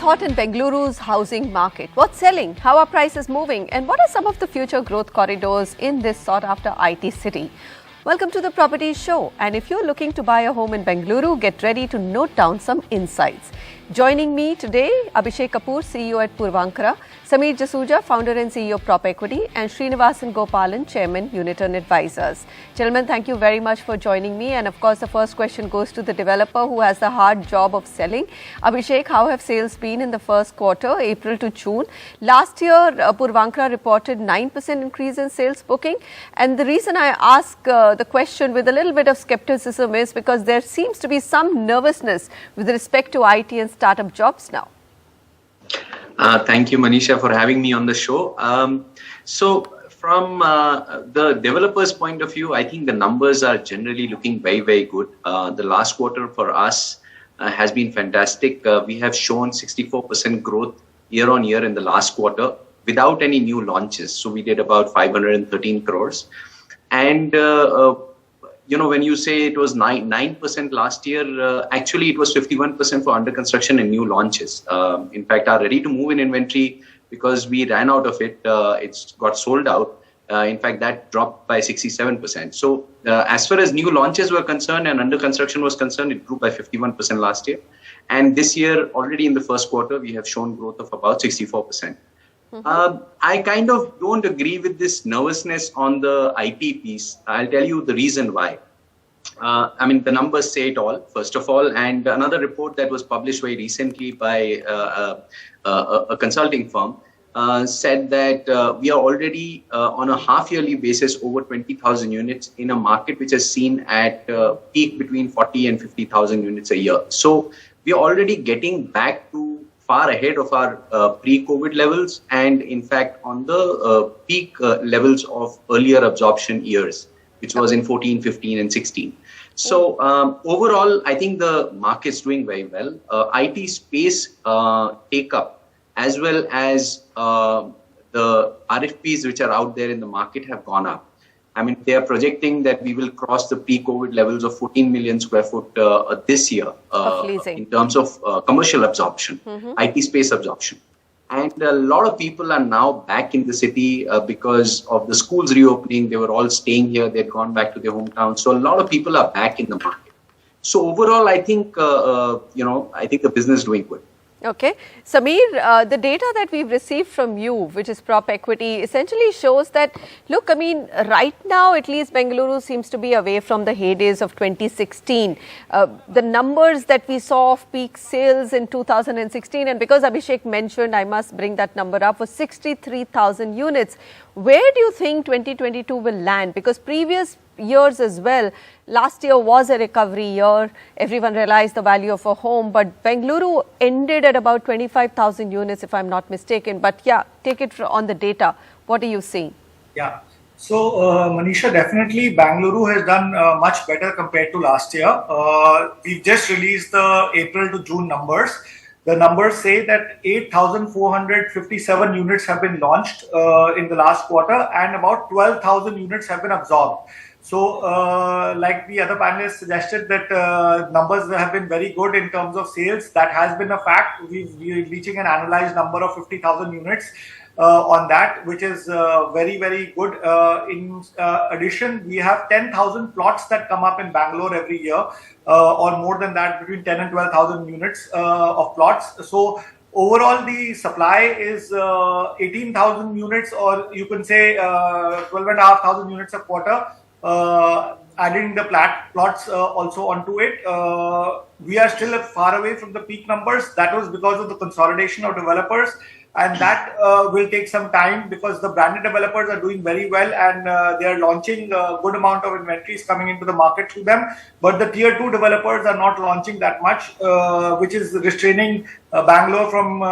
hot in Bengaluru's housing market? What's selling? How are prices moving? And what are some of the future growth corridors in this sought-after IT city? Welcome to the Property Show. And if you're looking to buy a home in Bengaluru, get ready to note down some insights. Joining me today, Abhishek Kapoor, CEO at Purvankara, Samir Jasuja, founder and CEO of PropEquity, and Srinivasan Gopalan, chairman, Unitern Advisors. Gentlemen, thank you very much for joining me. And of course, the first question goes to the developer who has the hard job of selling. Abhishek, how have sales been in the first quarter, April to June? Last year, Purvankara reported 9% increase in sales booking. And the reason I ask the question with a little bit of skepticism is because there seems to be some nervousness with respect to IT and startup jobs now. Thank you, Manisha, for having me on the show. So from the developer's point of view, I think the numbers are generally looking very, very good. The last quarter for us has been fantastic. We have shown 64% growth year on year in the last quarter without any new launches. So we did about 513 crores. And when you say it was 9% last year, actually it was 51% for under construction and new launches. In fact, our ready to move in inventory, because we ran out of it, it's got sold out. In fact, that dropped by 67%. So as far as new launches were concerned and under construction was concerned, it grew by 51% last year. And this year, already in the first quarter, we have shown growth of about 64%. I kind of don't agree with this nervousness on the IT piece. I'll tell you the reason why. The numbers say it all, first of all. And another report that was published very recently by a consulting firm said that we are already on a half-yearly basis over 20,000 units in a market which has seen at peak between 40 and 50,000 units a year. So we are already getting back to far ahead of our pre-COVID levels and in fact on the peak levels of earlier absorption years, which was in 14, 15 and 16. So overall, I think the market's doing very well. IT space take up as well as the RFPs which are out there in the market have gone up. They are projecting that we will cross the pre-COVID levels of 14 million square foot this year in terms of commercial absorption, IT space absorption. And a lot of people are now back in the city because of the schools reopening. They were all staying here. They'd gone back to their hometown. So a lot of people are back in the market. So overall, I think, I think the business is doing good. Okay. Samir, the data that we've received from you, which is PropEquity, essentially shows that, look, right now, at least Bengaluru seems to be away from the heydays of 2016. The numbers that we saw of peak sales in 2016, and because Abhishek mentioned, I must bring that number up, was 63,000 units. Where do you think 2022 will land? Because previous years as well, last year was a recovery year. Everyone realized the value of a home, but Bengaluru ended at about 25,000 units, if I'm not mistaken. But yeah, take it on the data. What are you seeing? Yeah. So, Manisha, definitely Bengaluru has done much better compared to last year. We've just released the April to June numbers. The numbers say that 8,457 units have been launched in the last quarter and about 12,000 units have been absorbed. So, like the other panelists suggested that numbers have been very good in terms of sales. That has been a fact. We're reaching an annualized number of 50,000 units on that, which is very, very good. In addition, we have 10,000 plots that come up in Bangalore every year, or more than that, between 10 and 12,000 units of plots. So overall, the supply is 18,000 units, or you can say 12,500 units a quarter. Adding the plots also onto it. We are still far away from the peak numbers. That was because of the consolidation of developers. And that will take some time because the branded developers are doing very well and they are launching a good amount of inventories coming into the market through them. But the tier 2 developers are not launching that much, which is restraining Bangalore from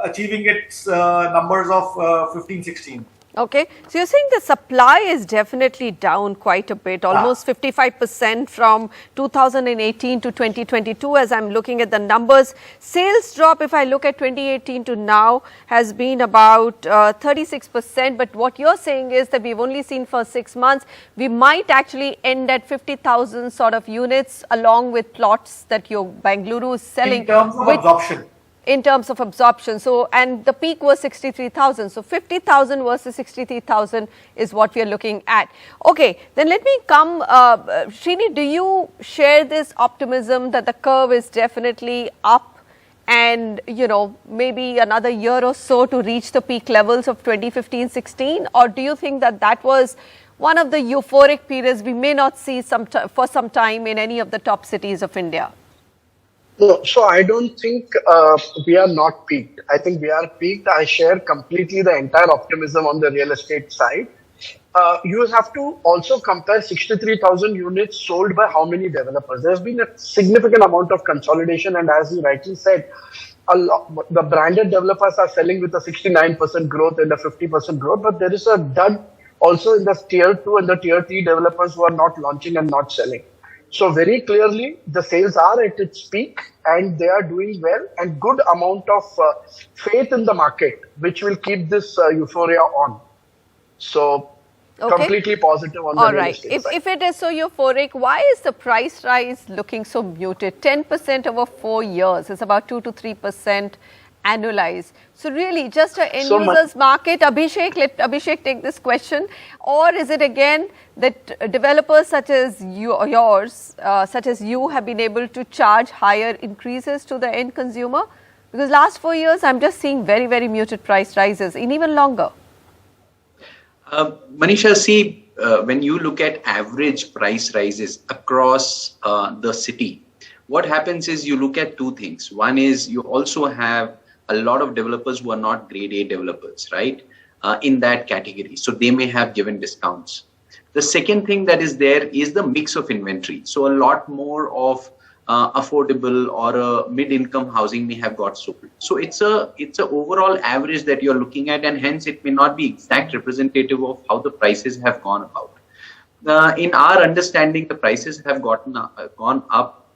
achieving its numbers of 15, 16. Okay, so you're saying the supply is definitely down quite a bit, almost 55% from 2018 to 2022 as I'm looking at the numbers. Sales drop, if I look at 2018 to now, has been about 36%. But what you're saying is that we've only seen for 6 months, we might actually end at 50,000 sort of units along with plots that your Bengaluru is selling. In terms of absorption. in terms of absorption. So, and the peak was 63,000. So, 50,000 versus 63,000 is what we are looking at. Okay, then let me come, Srini, do you share this optimism that the curve is definitely up and, you know, maybe another year or so to reach the peak levels of 2015-16? Or do you think that that was one of the euphoric periods we may not see for some time in any of the top cities of India? No, so I don't think we are not peaked. I think we are peaked. I share completely the entire optimism on the real estate side. You have to also compare 63,000 units sold by how many developers. There's been a significant amount of consolidation, and as you rightly said, the branded developers are selling with a 69% growth and a 50% growth, but there is a dud also in the tier 2 and the tier 3 developers who are not launching and not selling. So very clearly, the sales are at its peak and they are doing well, and good amount of faith in the market, which will keep this euphoria on. So completely positive on the real estate side. If it is so euphoric, why is the price rise looking so muted? 10% over 4 years is about 2 to 3% annualized. So really just an end users market. Abhishek, let Abhishek take this question. Or is it again that developers such as such as you have been able to charge higher increases to the end consumer? Because last 4 years, I'm just seeing very, very muted price rises in even longer. Manisha, see, when you look at average price rises across the city, what happens is you look at two things. One is you also have a lot of developers who are not grade A developers, right, in that category. So they may have given discounts. The second thing that is there is the mix of inventory. So a lot more of affordable or a mid-income housing may have got sold. So it's a overall average that you're looking at, and hence it may not be exact representative of how the prices have gone about. In our understanding, the prices have gone up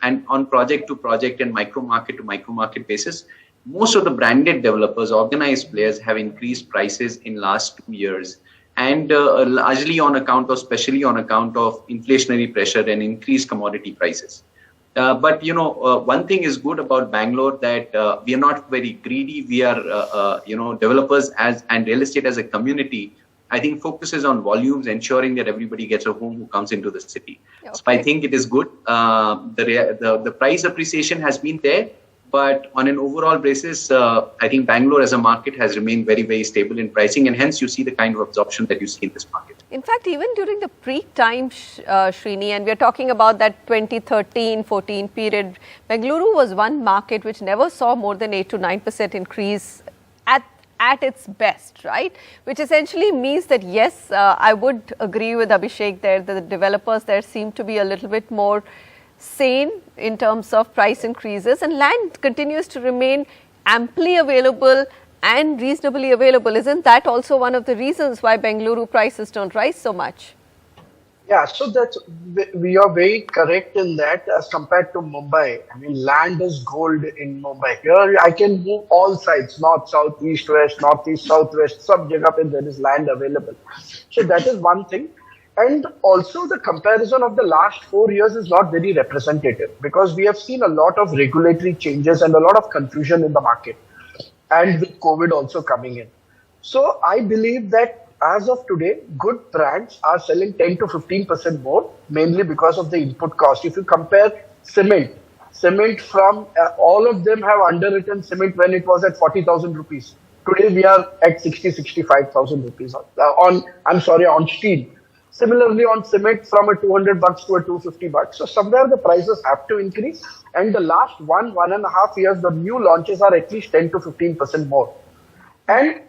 and on project to project and micro market to micro market basis. Most of the branded developers, organized players have increased prices in last 2 years, and largely on account of, especially on account of inflationary pressure and increased commodity prices. But you know, one thing is good about Bangalore, that we are not very greedy. We are, developers and real estate as a community, I think, focuses on volumes, ensuring that everybody gets a home who comes into the city. Okay. So I think it is good. The price appreciation has been there, but on an overall basis, I think Bangalore as a market has remained very, very stable in pricing, and hence you see the kind of absorption that you see in this market. In fact, even during the peak time, Srini, and we are talking about that 2013-14 period, Bengaluru was one market which never saw more than 8 to 9% increase at its best, right? Which essentially means that, yes, I would agree with Abhishek there, that the developers there seem to be a little bit more sane in terms of price increases, and land continues to remain amply available and reasonably available. Isn't that also one of the reasons why Bengaluru prices don't rise so much? Yeah, so we are very correct in that as compared to Mumbai. I mean, land is gold in Mumbai. Here I can move all sides, north, south, east, west, northeast, southwest, sub jagah pe there is land available. So that is one thing. And also the comparison of the last 4 years is not very representative, because we have seen a lot of regulatory changes and a lot of confusion in the market, and with COVID also coming in. So I believe that as of today, good brands are selling 10 to 15% more, mainly because of the input cost. If you compare cement from all of them have underwritten cement when it was at 40,000 rupees. Today we are at 65,000 rupees on steel. Similarly, on cement, from a $200 to a $250. So somewhere the prices have to increase. And the last 1.5 years, the new launches are at least 10 to 15% more. And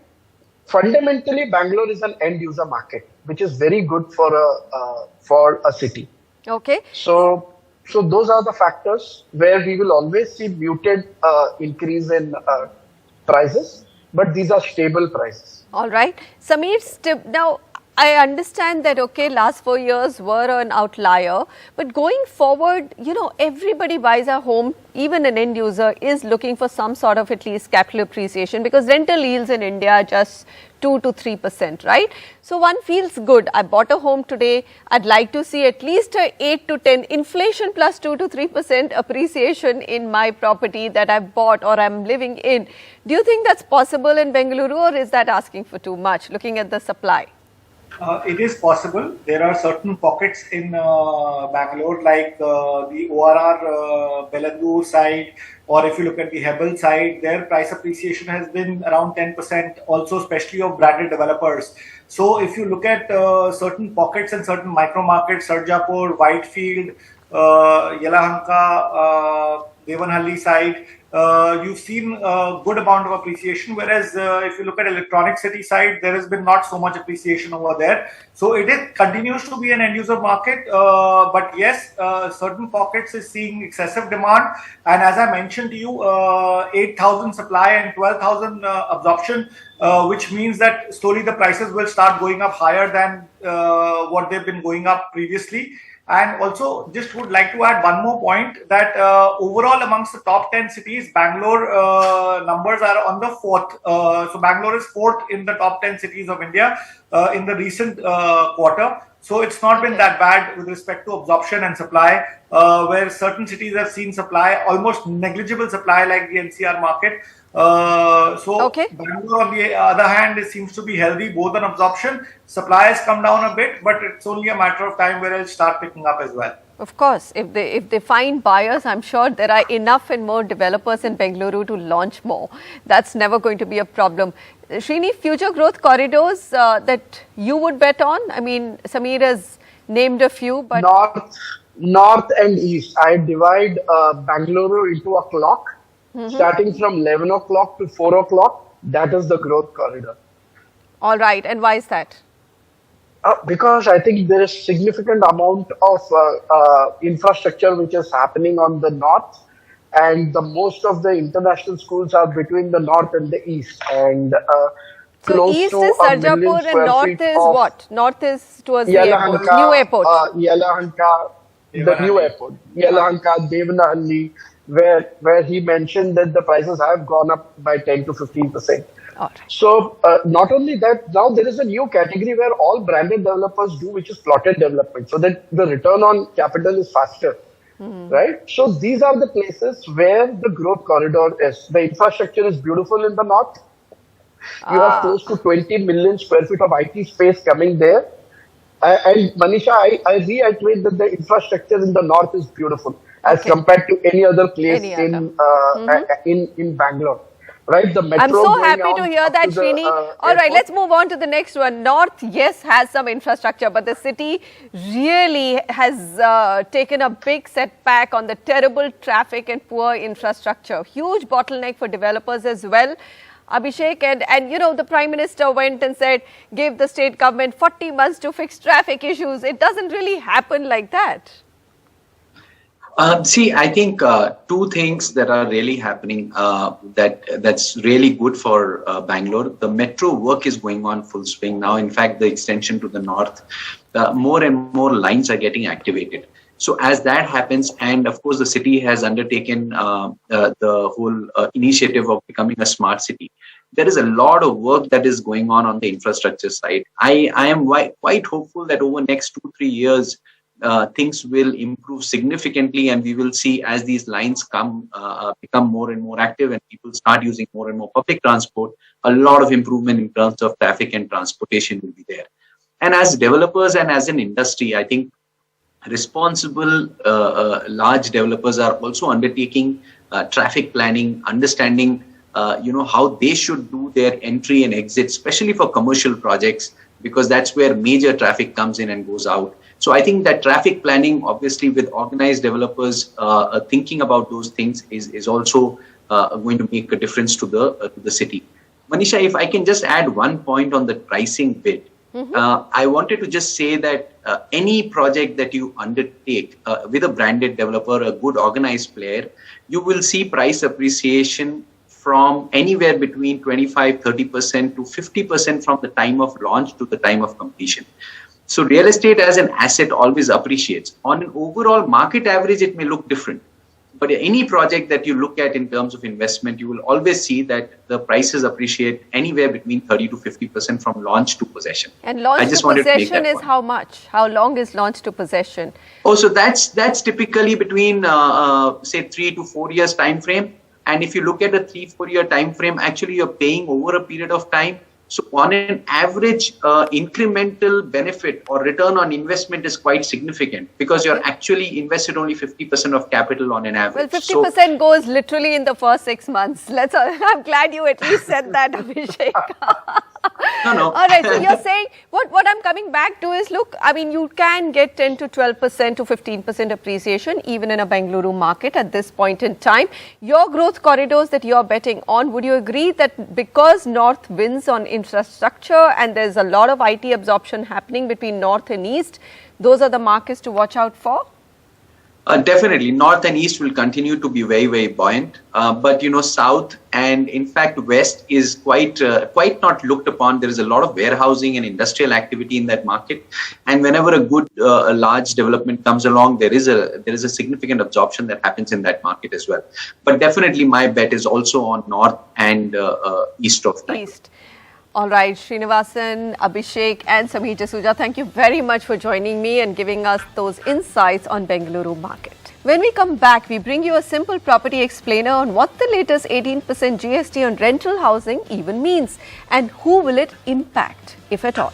fundamentally, Bangalore is an end user market, which is very good for a city. Okay. So those are the factors where we will always see muted increase in prices, but these are stable prices. All right. Samir, now, I understand that, okay, last 4 years were an outlier, but going forward, everybody buys a home, even an end user is looking for some sort of at least capital appreciation, because rental yields in India are just 2 to 3%, right? So one feels good. I bought a home today. I'd like to see at least a 8 to 10 inflation plus 2 to 3% appreciation in my property that I've bought or I'm living in. Do you think that's possible in Bengaluru, or is that asking for too much, looking at the supply? It is possible. There are certain pockets in Bangalore, like the ORR Bengaluru side, or if you look at the Hebel side, their price appreciation has been around 10%, also especially of branded developers. So if you look at certain pockets and certain micro markets, Sarjapur, Whitefield, Yelahanka, Devanhalli side, you've seen a good amount of appreciation, whereas if you look at Electronic City side, there has been not so much appreciation over there. So it continues to be an end user market, but yes, certain pockets is seeing excessive demand. And as I mentioned to you, 8,000 supply and 12,000 absorption, which means that slowly the prices will start going up higher than what they've been going up previously. And also, just would like to add one more point that overall amongst the top 10 cities, Bangalore numbers are on the 4th. So Bangalore is 4th in the top 10 cities of India in the recent quarter. So it's not been that bad with respect to absorption and supply, where certain cities have seen supply, almost negligible supply like the NCR market. Bangalore on the other hand, it seems to be healthy both on absorption. Supply has come down a bit, but it's only a matter of time where it'll start picking up as well. Of course, if they find buyers, I'm sure there are enough and more developers in Bengaluru to launch more. That's never going to be a problem. Srini, future growth corridors that you would bet on? I mean, Samir has named a few, but... North and East. I divide Bengaluru into a clock. Starting from 11 o'clock to 4 o'clock, that is the growth corridor. All right. And why is that? Because I think there is significant amount of infrastructure which is happening on the north, and the most of the international schools are between the north and the east. And so east is Sarjapur and north is what? North is towards the airport, new airport. Yelahanka, the new airport. Yelahanka, Devanhalli, where he mentioned that the prices have gone up by 10 to 15%. Right. So not only that, now there is a new category where all branded developers do, which is plotted development, so that the return on capital is faster, right? So these are the places where the growth corridor is. The infrastructure is beautiful in the north. You have close to 20 million square feet of IT space coming there. And Manisha, I reiterate that the infrastructure in the north is beautiful as compared to any other place in Bangalore. Right, the metro. I'm so happy to hear that, Srini. All right, let's move on to the next one. North, yes, has some infrastructure, but the city really has taken a big setback on the terrible traffic and poor infrastructure. Huge bottleneck for developers as well. Abhishek, and you know, the Prime Minister went and said, give the state government 40 months to fix traffic issues. It doesn't really happen like that. See, I think two things that are really happening that's really good for Bangalore. The metro work is going on full swing now. In fact, the extension to the north, more and more lines are getting activated. So as that happens, and of course, the city has undertaken the whole initiative of becoming a smart city. There is a lot of work that is going on the infrastructure side. I am quite hopeful that over next 2-3 years, things will improve significantly, and we will see as these lines become more and more active and people start using more and more public transport, a lot of improvement in terms of traffic and transportation will be there. And as developers and as an industry, I think responsible large developers are also undertaking traffic planning, understanding how they should do their entry and exit, especially for commercial projects, because that's where major traffic comes in and goes out. So I think that traffic planning, obviously with organized developers thinking about those things is also going to make a difference to the city. Manisha, if I can just add one point on the pricing bit. I wanted to just say that any project that you undertake with a branded developer, a good organized player, you will see price appreciation from anywhere between 25-30% to 50% from the time of launch to the time of completion. So real estate as an asset always appreciates. On an overall market average, it may look different. But any project that you look at in terms of investment, you will always see that the prices appreciate anywhere between 30 to 50% from launch to possession. And launch to possession is how much? How long is launch to possession? Oh, so that's typically between say 3 to 4 years time frame. And if you look at a 3-4 year time frame, actually you're paying over a period of time. So on an average, incremental benefit or return on investment is quite significant because you're actually invested only 50% of capital on an average. Well, 50% goes literally in the first 6 months. I'm glad you at least said that, Abhishek. No. All right, so you're saying, what I'm coming back to is, look, I mean, you can get 10 to 12% to 15% appreciation even in a Bengaluru market at this point in time. Your growth corridors that you're betting on, would you agree that because North wins on infrastructure and there's a lot of IT absorption happening between North and East, those are the markets to watch out for? Definitely, North and East will continue to be very, very buoyant. But South and in fact West is quite not looked upon. There is a lot of warehousing and industrial activity in that market, and whenever a good large development comes along, there is a significant absorption that happens in that market as well. But definitely, my bet is also on North and East of Bengaluru. East. All right, Srinivasan, Abhishek and Samir Jasuja, thank you very much for joining me and giving us those insights on Bengaluru market. When we come back, we bring you a simple property explainer on what the latest 18% GST on rental housing even means and who will it impact, if at all.